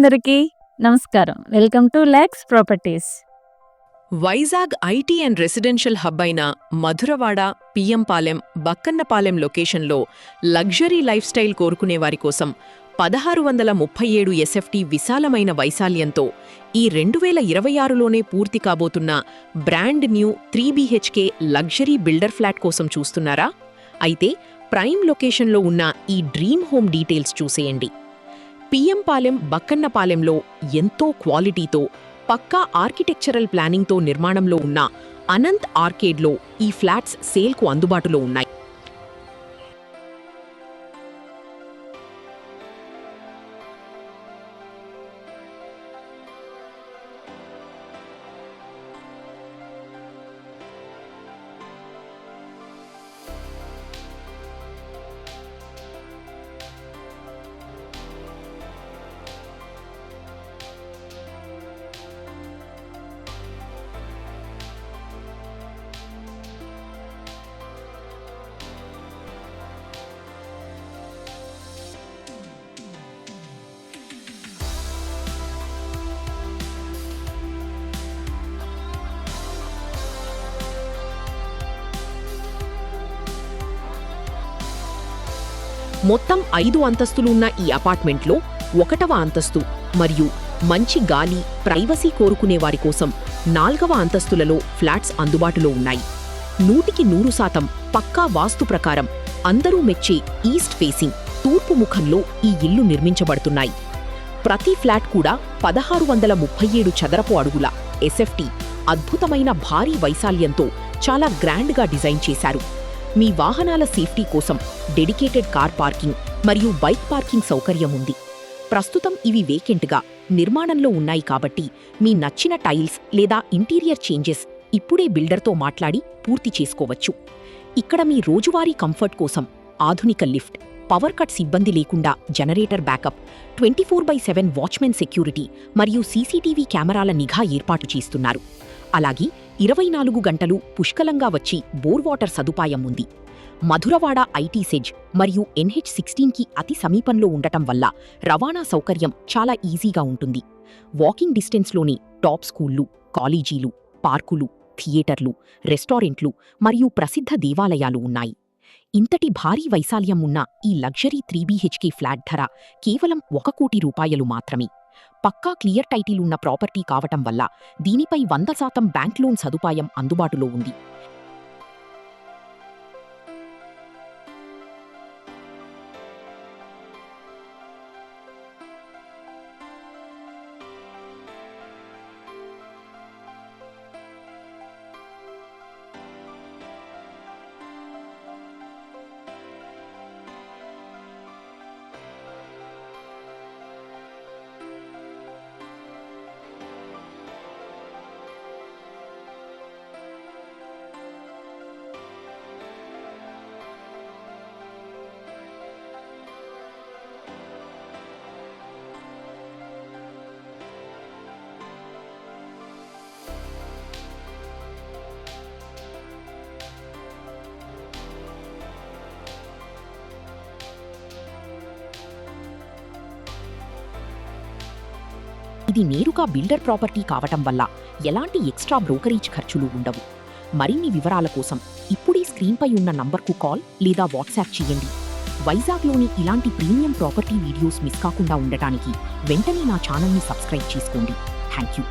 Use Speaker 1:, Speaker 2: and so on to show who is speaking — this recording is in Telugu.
Speaker 1: అందరికీ నమస్కారం. Welcome to Lex properties.
Speaker 2: Vizag IT and residential hub అయిన మధురవాడ, పిఎంపాలెం, బక్కన్నపాలెం లొకేషన్లో లగ్జరీ లైఫ్ స్టైల్ కోరుకునేవారి కోసం 1637 ఎస్ఎఫ్టీ విశాలమైన వైశాల్యంతో ఈ 2026లోనే పూర్తి కాబోతున్న brand new 3BHK luxury builder flat కోసం చూస్తున్నారా? అయితే ప్రైమ్ లొకేషన్లో ఉన్న ఈ డ్రీమ్ హోమ్ డీటెయిల్స్ చూసేయండి. పిఎంపాలెం, బక్కన్నపాలెంలో ఎంతో క్వాలిటీతో పక్కా ఆర్కిటెక్చరల్ ప్లానింగ్తో నిర్మాణంలో ఉన్న అనంత్ ఆర్కేడ్లో ఈ ఫ్లాట్స్ సేల్కు అందుబాటులో ఉన్నాయి. మొత్తం 5 అంతస్తులు ఉన్న ఈ అపార్ట్మెంట్లో 1వ అంతస్తు మరియు మంచి గాలి, ప్రైవసీ కోరుకునేవారి కోసం 4వ అంతస్తులలో ఫ్లాట్స్ అందుబాటులో ఉన్నాయి. 100% పక్కా వాస్తు ప్రకారం అందరూ మెచ్చే ఈస్ట్ ఫేసింగ్ తూర్పు ముఖంలో ఈ ఇల్లు నిర్మించబడుతున్నాయి. ప్రతి ఫ్లాట్ కూడా 1637 చదరపు అడుగుల ఎస్ఎఫ్టీ అద్భుతమైన భారీ వైశాల్యంతో చాలా గ్రాండ్గా డిజైన్ చేశారు. మీ వాహనాల సేఫ్టీ కోసం డెడికేటెడ్ కార్ పార్కింగ్ మరియు బైక్ పార్కింగ్ సౌకర్యం ఉంది. ప్రస్తుతం ఇవి వేకెంట్గా నిర్మాణంలో ఉన్నాయి కాబట్టి మీ నచ్చిన టైల్స్ లేదా ఇంటీరియర్ చేంజెస్ ఇప్పుడే బిల్డర్తో మాట్లాడి పూర్తి చేసుకోవచ్చు. ఇక్కడ మీ రోజువారీ కంఫర్ట్ కోసం ఆధునిక లిఫ్ట్, పవర్ కట్స్ ఇబ్బంది లేకుండా జనరేటర్ బ్యాకప్, 24/7 వాచ్మెన్ సెక్యూరిటీ మరియు సీసీటీవీ కెమెరాల నిఘా ఏర్పాటు చేస్తున్నారు. అలాగే 24 గంటలు పుష్కలంగా వచ్చి బోర్ వాటర్ సదుపాయం ఉంది. మధురవాడ ఐటీ సెజ్ మరియు NH16కి అతి సమీపంలో ఉండటం వల్ల రవాణా సౌకర్యం చాలా ఈజీగా ఉంటుంది. వాకింగ్ డిస్టెన్స్లోని టాప్ స్కూళ్లు, కాలేజీలు, పార్కులు, థియేటర్లు, రెస్టారెంట్లు మరియు ప్రసిద్ధ దేవాలయాలు ఉన్నాయి. ఇంతటి భారీ వైశాల్యం ఉన్న ఈ లగ్జరీ 3BHK ఫ్లాట్ ధర కేవలం 1 కోటి రూపాయలు మాత్రమే. పక్కా క్లియర్ టైటిల్ ఉన్న ప్రాపర్టీ కావటం వల్ల దీనిపై 100% బ్యాంక్ లోన్ సదుపాయం అందుబాటులో ఉంది. ఇది నేరుగా బిల్డర్ ప్రాపర్టీ కావటం వల్ల ఎలాంటి ఎక్స్ట్రా బ్రోకరేజ్ ఖర్చులు ఉండవు. మరిన్ని వివరాల కోసం ఇప్పుడే స్క్రీన్పై ఉన్న నంబర్కు కాల్ లేదా వాట్సాప్ చేయండి. వైజాగ్లోని ఇలాంటి ప్రీమియం ప్రాపర్టీ వీడియోస్ మిస్ కాకుండా ఉండటానికి వెంటనే నా ఛానల్ని సబ్స్క్రైబ్ చేసుకోండి. Thank you.